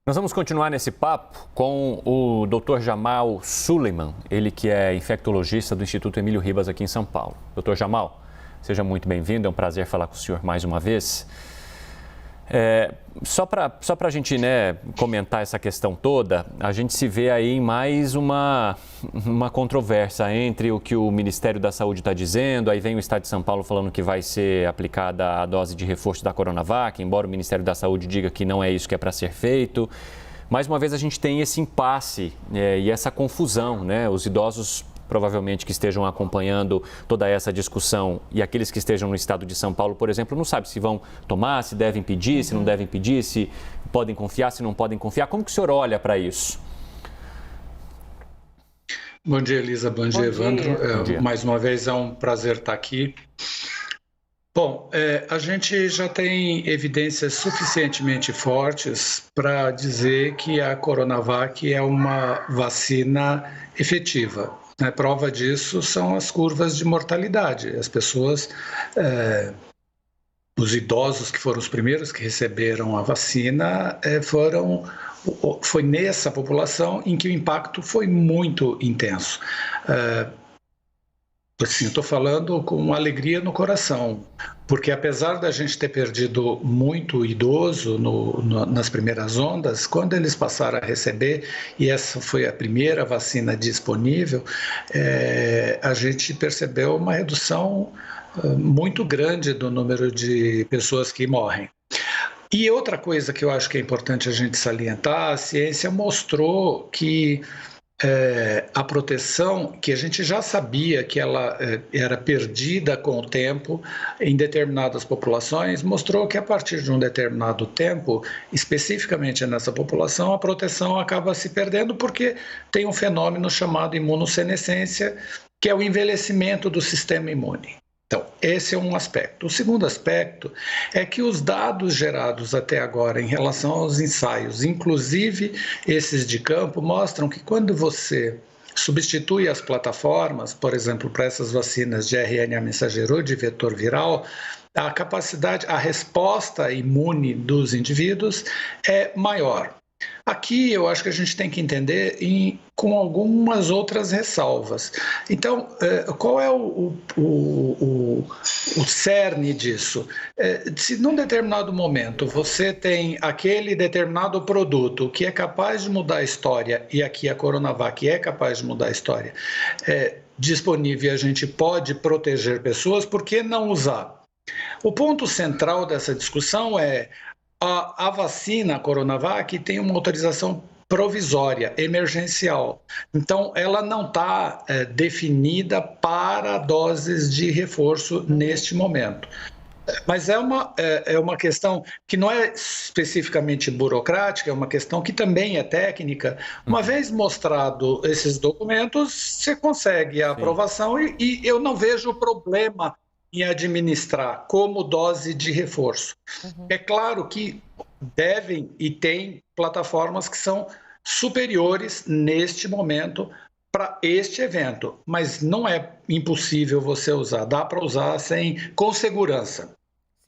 Nós vamos continuar nesse papo com o Dr. Jamal Suleiman, ele que é infectologista do Instituto Emílio Ribas aqui em São Paulo. Dr. Jamal, seja muito bem-vindo, é um prazer falar com o senhor mais uma vez. Só para a gente comentar essa questão toda, a gente se vê aí em mais uma controvérsia entre o que o Ministério da Saúde está dizendo, aí vem o Estado de São Paulo falando que vai ser aplicada a dose de reforço da Coronavac, embora o Ministério da Saúde diga que não é isso que é para ser feito. Mais uma vez a gente tem esse impasse e essa confusão, Os idosos provavelmente que estejam acompanhando toda essa discussão e aqueles que estejam no estado de São Paulo, por exemplo, não sabem se vão tomar, se devem pedir, se não devem pedir, se podem confiar, se não podem confiar. Como que o senhor olha para isso? Bom dia, Elisa. Bom dia, Evandro. Bom dia. Mais uma vez é um prazer estar aqui. Bom, a gente já tem evidências suficientemente fortes para dizer que a Coronavac é uma vacina efetiva. Prova disso são as curvas de mortalidade. As pessoas, os idosos que foram os primeiros que receberam a vacina, foi nessa população em que o impacto foi muito intenso. Assim, eu estou falando com alegria no coração, porque apesar da gente ter perdido muito idoso nas primeiras ondas, quando eles passaram a receber, e essa foi a primeira vacina disponível, a gente percebeu uma redução muito grande do número de pessoas que morrem. E outra coisa que eu acho que é importante a gente salientar, a ciência mostrou que a proteção, que a gente já sabia que ela era perdida com o tempo em determinadas populações, mostrou que a partir de um determinado tempo, especificamente nessa população, a proteção acaba se perdendo porque tem um fenômeno chamado imunossenescência, que é o envelhecimento do sistema imune. Então, esse é um aspecto. O segundo aspecto é que os dados gerados até agora em relação aos ensaios, inclusive esses de campo, mostram que quando você substitui as plataformas, por exemplo, para essas vacinas de RNA mensageiro ou de vetor viral, a resposta imune dos indivíduos é maior. Aqui eu acho que a gente tem que entender com algumas outras ressalvas. Então, qual é o cerne disso? Se num determinado momento você tem aquele determinado produto que é capaz de mudar a história, e aqui a Coronavac é capaz de mudar a história, disponível e a gente pode proteger pessoas, por que não usar? O ponto central dessa discussão é a vacina Coronavac tem uma autorização provisória, emergencial. Então, ela não está definida para doses de reforço neste momento. Mas é uma questão que não é especificamente burocrática, é uma questão que também é técnica. Uma vez mostrado esses documentos, você consegue a aprovação e eu não vejo problema em administrar como dose de reforço. É claro que devem e tem plataformas que são superiores neste momento para este evento, mas não é impossível você usar, dá para usar com segurança.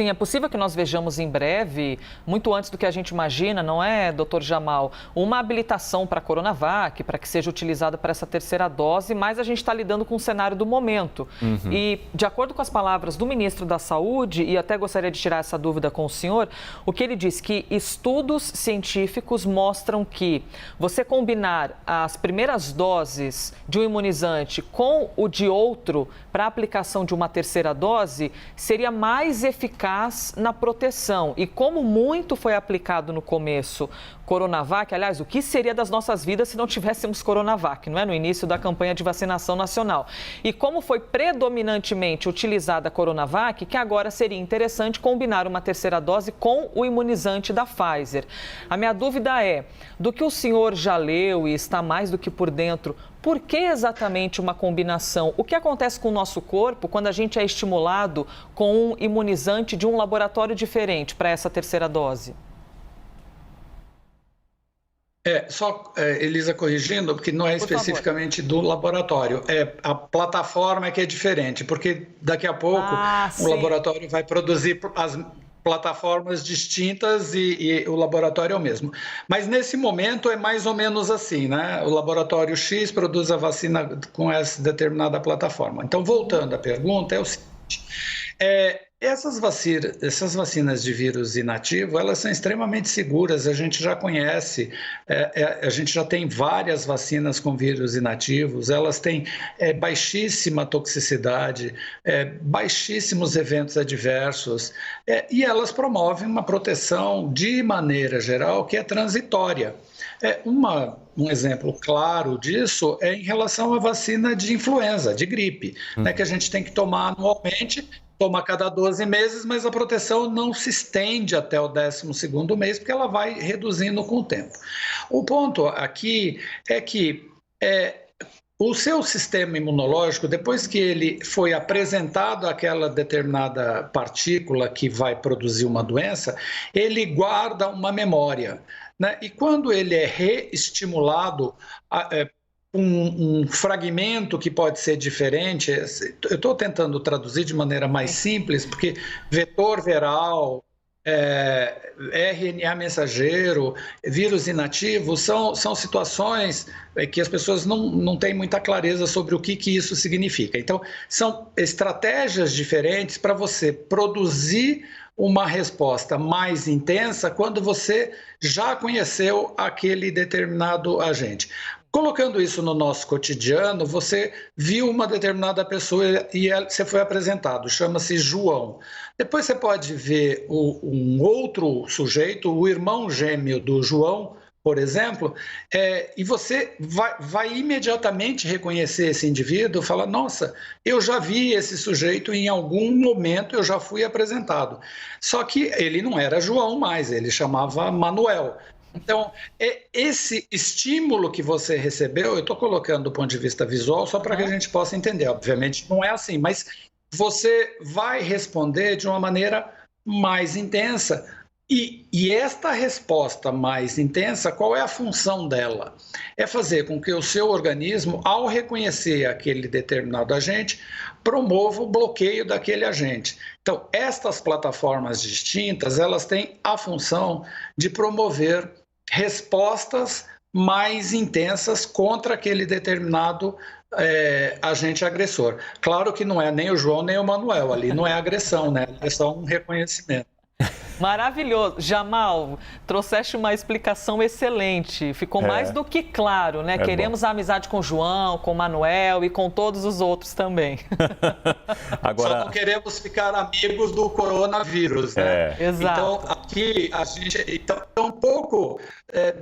Sim, é possível que nós vejamos em breve, muito antes do que a gente imagina, não é, doutor Jamal, uma habilitação para a Coronavac, para que seja utilizada para essa terceira dose, mas a gente está lidando com o cenário do momento. E, de acordo com as palavras do ministro da Saúde, e até gostaria de tirar essa dúvida com o senhor, o que ele diz que estudos científicos mostram que você combinar as primeiras doses de um imunizante com o de outro para a aplicação de uma terceira dose seria mais eficaz na proteção. E como muito foi aplicado no começo Coronavac, aliás, o que seria das nossas vidas se não tivéssemos Coronavac, não é? No início da campanha de vacinação nacional. E como foi predominantemente utilizada a Coronavac, que agora seria interessante combinar uma terceira dose com o imunizante da Pfizer. A minha dúvida é, do que o senhor já leu e está mais do que por dentro, por que exatamente uma combinação? O que acontece com o nosso corpo quando a gente é estimulado com um imunizante de um laboratório diferente para essa terceira dose? Elisa, corrigindo, porque não é especificamente do laboratório, a plataforma que é diferente, porque daqui a pouco o laboratório vai produzir plataformas distintas e o laboratório é o mesmo. Mas nesse momento é mais ou menos assim, né? O laboratório X produz a vacina com essa determinada plataforma. Então, voltando à pergunta, é o seguinte: essas vacinas de vírus inativo, elas são extremamente seguras, a gente já conhece, a gente já tem várias vacinas com vírus inativos, elas têm baixíssima toxicidade, baixíssimos eventos adversos, e elas promovem uma proteção de maneira geral que é transitória. Um exemplo claro disso é em relação à vacina de influenza, de gripe, né, que a gente tem que tomar anualmente, toma a cada 12 meses, mas a proteção não se estende até o 12º mês, porque ela vai reduzindo com o tempo. O ponto aqui é que o seu sistema imunológico, depois que ele foi apresentado àquela determinada partícula que vai produzir uma doença, ele guarda uma memória, né? E quando ele é reestimulado, um fragmento que pode ser diferente, eu estou tentando traduzir de maneira mais simples, porque vetor viral, RNA mensageiro, vírus inativo, são situações que as pessoas não têm muita clareza sobre o que isso significa. Então, são estratégias diferentes para você produzir uma resposta mais intensa quando você já conheceu aquele determinado agente. Colocando isso no nosso cotidiano, você viu uma determinada pessoa e você foi apresentado, chama-se João. Depois você pode ver um outro sujeito, o irmão gêmeo do João, por exemplo, e você vai imediatamente reconhecer esse indivíduo e falar: nossa, eu já vi esse sujeito em algum momento, eu já fui apresentado. Só que ele não era João mais, ele chamava Manuel. Então, esse estímulo que você recebeu, eu estou colocando do ponto de vista visual só para que a gente possa entender. Obviamente não é assim, mas você vai responder de uma maneira mais intensa. E esta resposta mais intensa, qual é a função dela? É fazer com que o seu organismo, ao reconhecer aquele determinado agente, promova o bloqueio daquele agente. Então, estas plataformas distintas, elas têm a função de promover respostas mais intensas contra aquele determinado agente agressor. Claro que não é nem o João nem o Manuel, ali não é agressão, né? É só um reconhecimento. Maravilhoso. Jamal, trouxeste uma explicação excelente. Ficou mais do que claro, né? Queremos a amizade com o João, com o Manuel e com todos os outros também. Agora... Só não queremos ficar amigos do coronavírus, né? Exato. Então, aqui a gente tampouco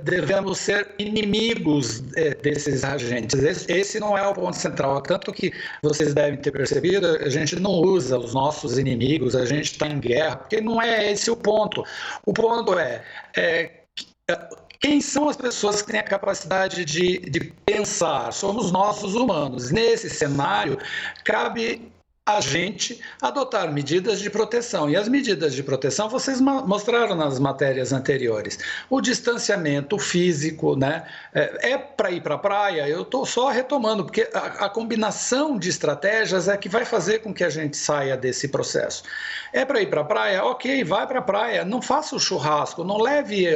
devemos ser inimigos desses agentes. Esse não é o ponto central. Tanto que vocês devem ter percebido, a gente não usa os nossos inimigos, a gente está em guerra, porque não é esse o ponto. O ponto quem são as pessoas que têm a capacidade de pensar? Somos nós, os humanos. Nesse cenário, cabe a gente adotar medidas de proteção. E as medidas de proteção vocês mostraram nas matérias anteriores. O distanciamento físico, né? Para ir para a praia, eu estou só retomando, porque a combinação de estratégias é que vai fazer com que a gente saia desse processo. É para ir para a praia? Ok, vai para a praia. Não faça o churrasco, não leve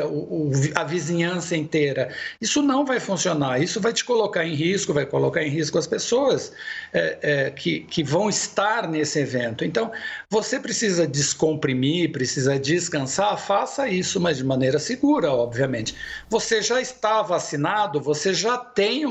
a vizinhança inteira. Isso não vai funcionar. Isso vai te colocar em risco, vai colocar em risco as pessoas que vão estar nesse evento. Então, você precisa descomprimir, precisa descansar, faça isso, mas de maneira segura, obviamente. Você já está vacinado, você já tem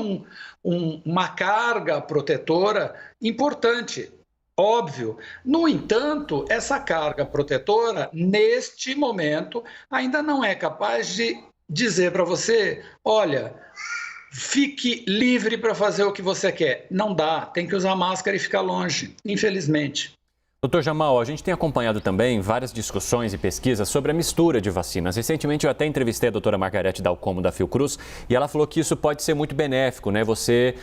uma carga protetora importante, óbvio. No entanto, essa carga protetora, neste momento, ainda não é capaz de dizer para você: olha, fique livre para fazer o que você quer. Não dá, tem que usar máscara e ficar longe, infelizmente. Doutor Jamal, a gente tem acompanhado também várias discussões e pesquisas sobre a mistura de vacinas. Recentemente eu até entrevistei a doutora Margarete Dalcomo da Fiocruz e ela falou que isso pode ser muito benéfico, né? Você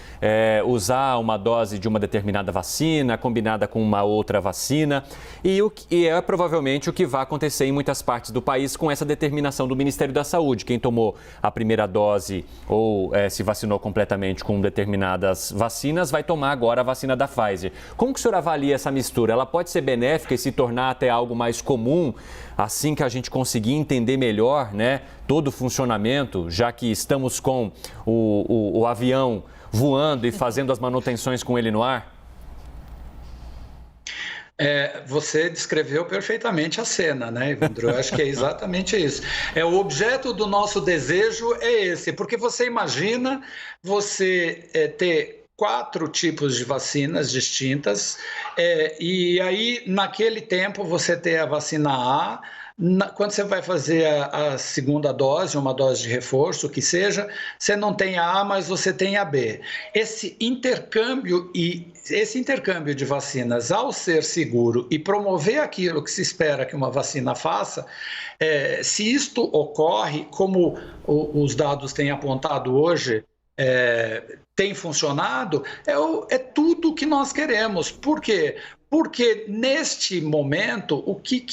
usar uma dose de uma determinada vacina combinada com uma outra vacina e é provavelmente o que vai acontecer em muitas partes do país com essa determinação do Ministério da Saúde. Quem tomou a primeira dose ou se vacinou completamente com determinadas vacinas vai tomar agora a vacina da Pfizer. Como que o senhor avalia essa mistura? Ela pode pode ser benéfica e se tornar até algo mais comum assim que a gente conseguir entender melhor, né, todo o funcionamento, já que estamos com o avião voando e fazendo as manutenções com ele no ar? Você descreveu perfeitamente a cena, né, Evandro? Eu acho que é exatamente isso. O objeto do nosso desejo é esse, porque você imagina você ter 4 tipos de vacinas distintas, e aí, naquele tempo, você ter a vacina A. Quando você vai fazer a segunda dose, uma dose de reforço, que seja, você não tem a A, mas você tem a B. Esse intercâmbio de vacinas, ao ser seguro e promover aquilo que se espera que uma vacina faça, se isto ocorre, como os dados têm apontado hoje, tem funcionado, é tudo o que nós queremos. Por quê? Porque neste momento, o que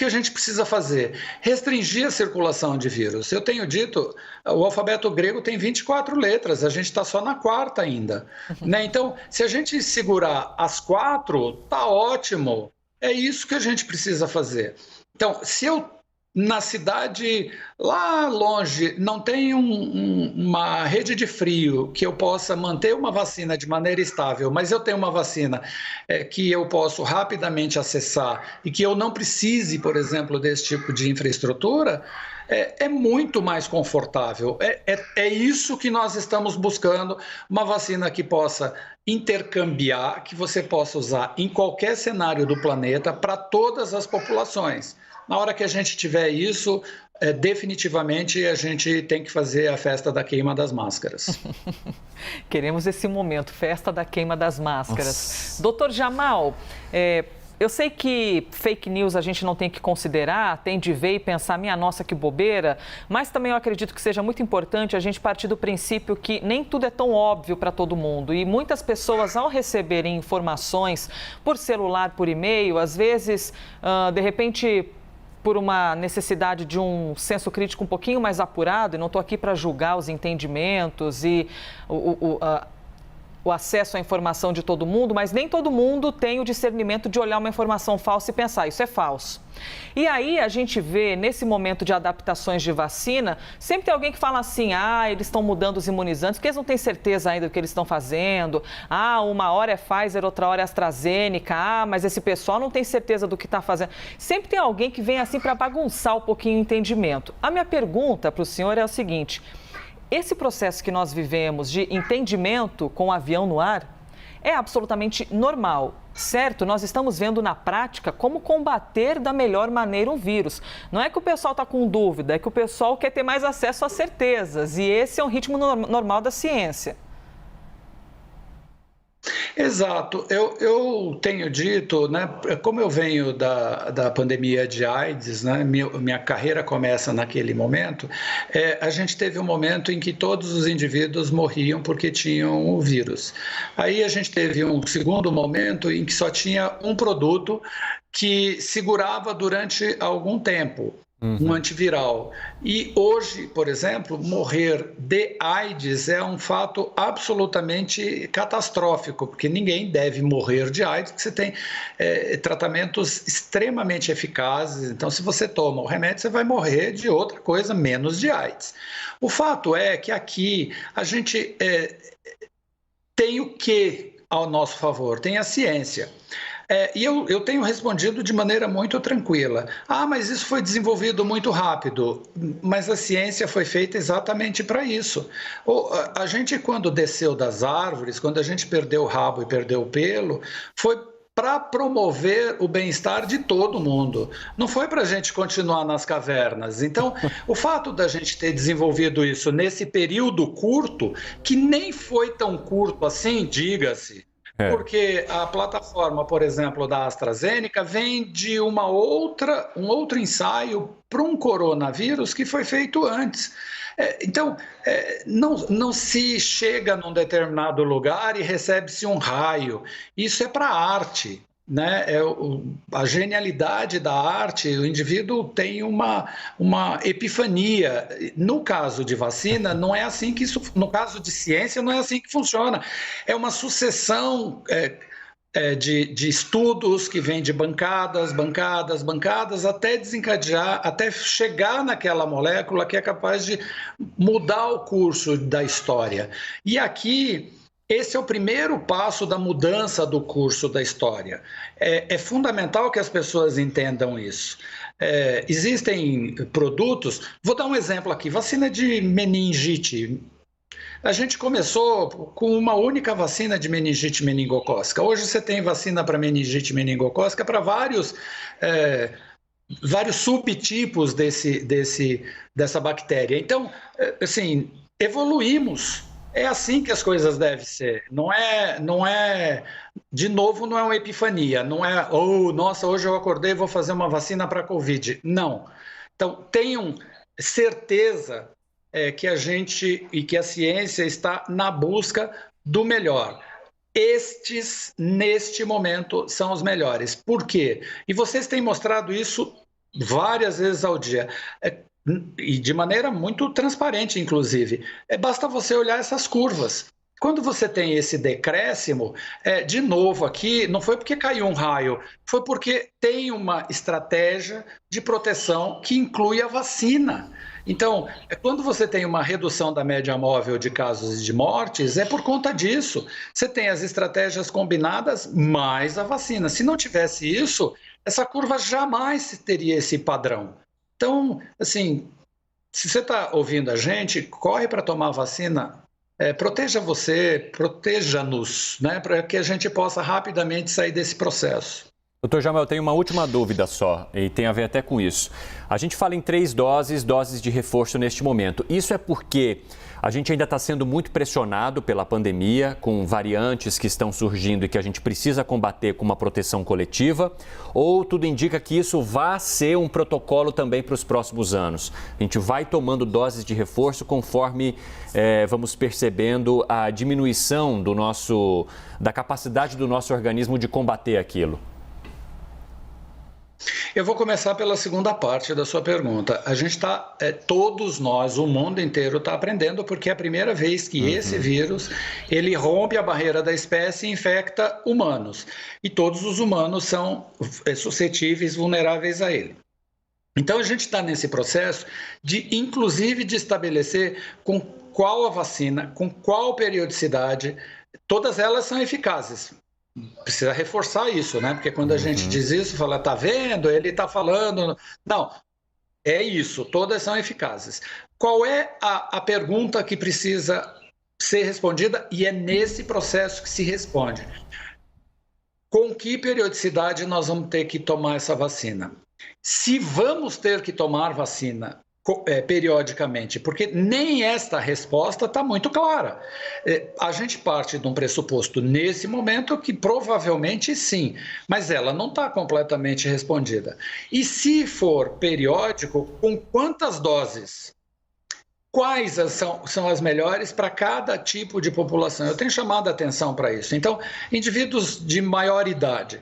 a gente precisa fazer? Restringir a circulação de vírus. Eu tenho dito, o alfabeto grego tem 24 letras, a gente está só na 4ª ainda. Né? Então, se a gente segurar as 4, tá ótimo. É isso que a gente precisa fazer. Então, se eu na cidade lá longe não tem uma rede de frio que eu possa manter uma vacina de maneira estável, mas eu tenho uma vacina que eu posso rapidamente acessar e que eu não precise, por exemplo, desse tipo de infraestrutura, é muito mais confortável. É isso que nós estamos buscando, uma vacina que possa intercambiar, que você possa usar em qualquer cenário do planeta para todas as populações. Na hora que a gente tiver isso, definitivamente a gente tem que fazer a festa da queima das máscaras. Queremos esse momento, festa da queima das máscaras. Doutor Jamal, eu sei que fake news a gente não tem que considerar, tem de ver e pensar, minha nossa, que bobeira, mas também eu acredito que seja muito importante a gente partir do princípio que nem tudo é tão óbvio para todo mundo. E muitas pessoas, ao receberem informações por celular, por e-mail, às vezes, de repente, por uma necessidade de um senso crítico um pouquinho mais apurado, e não estou aqui para julgar os entendimentos e o acesso à informação de todo mundo, mas nem todo mundo tem o discernimento de olhar uma informação falsa e pensar, isso é falso. E aí a gente vê, nesse momento de adaptações de vacina, sempre tem alguém que fala assim, eles estão mudando os imunizantes, porque eles não têm certeza ainda do que eles estão fazendo. Uma hora é Pfizer, outra hora é AstraZeneca. Mas esse pessoal não tem certeza do que está fazendo. Sempre tem alguém que vem assim para bagunçar um pouquinho o entendimento. A minha pergunta para o senhor é o seguinte: esse processo que nós vivemos de entendimento com o avião no ar é absolutamente normal, certo? Nós estamos vendo na prática como combater da melhor maneira um vírus. Não é que o pessoal está com dúvida, é que o pessoal quer ter mais acesso a certezas. E esse é um ritmo normal da ciência. Exato. Eu tenho dito, né, como eu venho da pandemia de AIDS, né, minha carreira começa naquele momento, a gente teve um momento em que todos os indivíduos morriam porque tinham o vírus. Aí a gente teve um segundo momento em que só tinha um produto que segurava durante algum tempo. Um antiviral. E hoje, por exemplo, morrer de AIDS é um fato absolutamente catastrófico, porque ninguém deve morrer de AIDS, porque você tem tratamentos extremamente eficazes. Então, se você toma o remédio, você vai morrer de outra coisa, menos de AIDS. O fato é que aqui a gente tem o que ao nosso favor? Tem a ciência. E eu tenho respondido de maneira muito tranquila. Mas isso foi desenvolvido muito rápido. Mas a ciência foi feita exatamente para isso. A gente, quando desceu das árvores, quando a gente perdeu o rabo e perdeu o pelo, foi para promover o bem-estar de todo mundo. Não foi para a gente continuar nas cavernas. Então, o fato da gente ter desenvolvido isso nesse período curto, que nem foi tão curto assim, diga-se, porque a plataforma, por exemplo, da AstraZeneca vem de um outro ensaio para um coronavírus que foi feito antes. Então, não se chega num determinado lugar e recebe-se um raio. Isso é para a arte. Né? A genialidade da arte, o indivíduo tem uma epifania. No caso de vacina, não é assim que isso, no caso de ciência, não é assim que funciona. É uma sucessão de estudos que vêm de bancadas, até desencadear, até chegar naquela molécula que é capaz de mudar o curso da história. E aqui, esse é o primeiro passo da mudança do curso da história. É fundamental que as pessoas entendam isso. Existem produtos, vou dar um exemplo aqui, vacina de meningite. A gente começou com uma única vacina de meningite meningocócica. Hoje você tem vacina para meningite meningocócica para vários subtipos dessa bactéria. Então, assim, evoluímos. É assim que as coisas devem ser. De novo, não é uma epifania. Não é, nossa, hoje eu acordei e vou fazer uma vacina para a Covid. Não. Então, tenham certeza que a gente e que a ciência está na busca do melhor. Estes, neste momento, são os melhores. Por quê? E vocês têm mostrado isso várias vezes ao dia. E de maneira muito transparente, inclusive. Basta você olhar essas curvas. Quando você tem esse decréscimo, de novo aqui, não foi porque caiu um raio, foi porque tem uma estratégia de proteção que inclui a vacina. Então, quando você tem uma redução da média móvel de casos e de mortes, é por conta disso. Você tem as estratégias combinadas mais a vacina. Se não tivesse isso, essa curva jamais teria esse padrão. Então, assim, se você está ouvindo a gente, corre para tomar a vacina, proteja você, proteja-nos, né, para que a gente possa rapidamente sair desse processo. Doutor Jamal, eu tenho uma última dúvida só, e tem a ver até com isso. A gente fala em 3 doses de reforço neste momento. Isso é porque a gente ainda está sendo muito pressionado pela pandemia, com variantes que estão surgindo e que a gente precisa combater com uma proteção coletiva? Ou tudo indica que isso vai ser um protocolo também para os próximos anos? A gente vai tomando doses de reforço conforme vamos percebendo a diminuição da capacidade do nosso organismo de combater aquilo? Eu vou começar pela segunda parte da sua pergunta. A gente está, todos nós, o mundo inteiro está aprendendo, porque é a primeira vez que esse vírus, ele rompe a barreira da espécie e infecta humanos. E todos os humanos são suscetíveis, vulneráveis a ele. Então, a gente está nesse processo inclusive, de estabelecer com qual a vacina, com qual periodicidade, todas elas são eficazes. Precisa reforçar isso, né? Porque quando a gente diz isso, fala, tá vendo? Ele está falando... Não, é isso, todas são eficazes. Qual é a pergunta que precisa ser respondida? E é nesse processo que se responde. Com que periodicidade nós vamos ter que tomar essa vacina? Se vamos ter que tomar vacina periodicamente, porque nem esta resposta está muito clara. A gente parte de um pressuposto nesse momento que provavelmente sim, mas ela não está completamente respondida. E se for periódico, com quantas doses? Quais são as melhores para cada tipo de população? Eu tenho chamado a atenção para isso. Então, indivíduos de maior idade,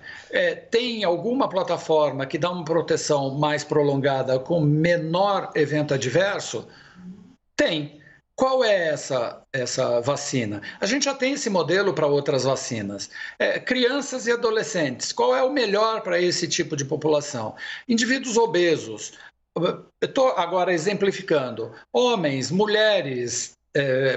tem alguma plataforma que dá uma proteção mais prolongada com menor evento adverso? Tem. Qual é essa vacina? A gente já tem esse modelo para outras vacinas. Crianças e adolescentes, qual é o melhor para esse tipo de população? Indivíduos obesos. Estou agora exemplificando, homens, mulheres,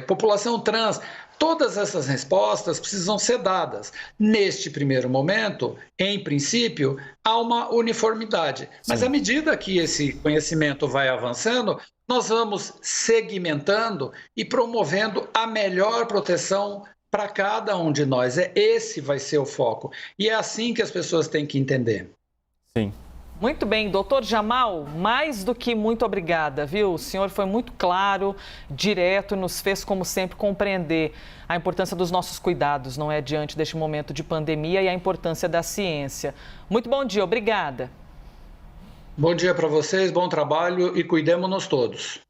população trans, todas essas respostas precisam ser dadas. Neste primeiro momento, em princípio, há uma uniformidade. Mas à medida que esse conhecimento vai avançando, nós vamos segmentando e promovendo a melhor proteção para cada um de nós. Esse vai ser o foco. E é assim que as pessoas têm que entender. Sim. Muito bem, doutor Jamal, mais do que muito obrigada, viu? O senhor foi muito claro, direto e nos fez, como sempre, compreender a importância dos nossos cuidados, não é, diante deste momento de pandemia e a importância da ciência. Muito bom dia, obrigada. Bom dia para vocês, bom trabalho e cuidemos-nos todos.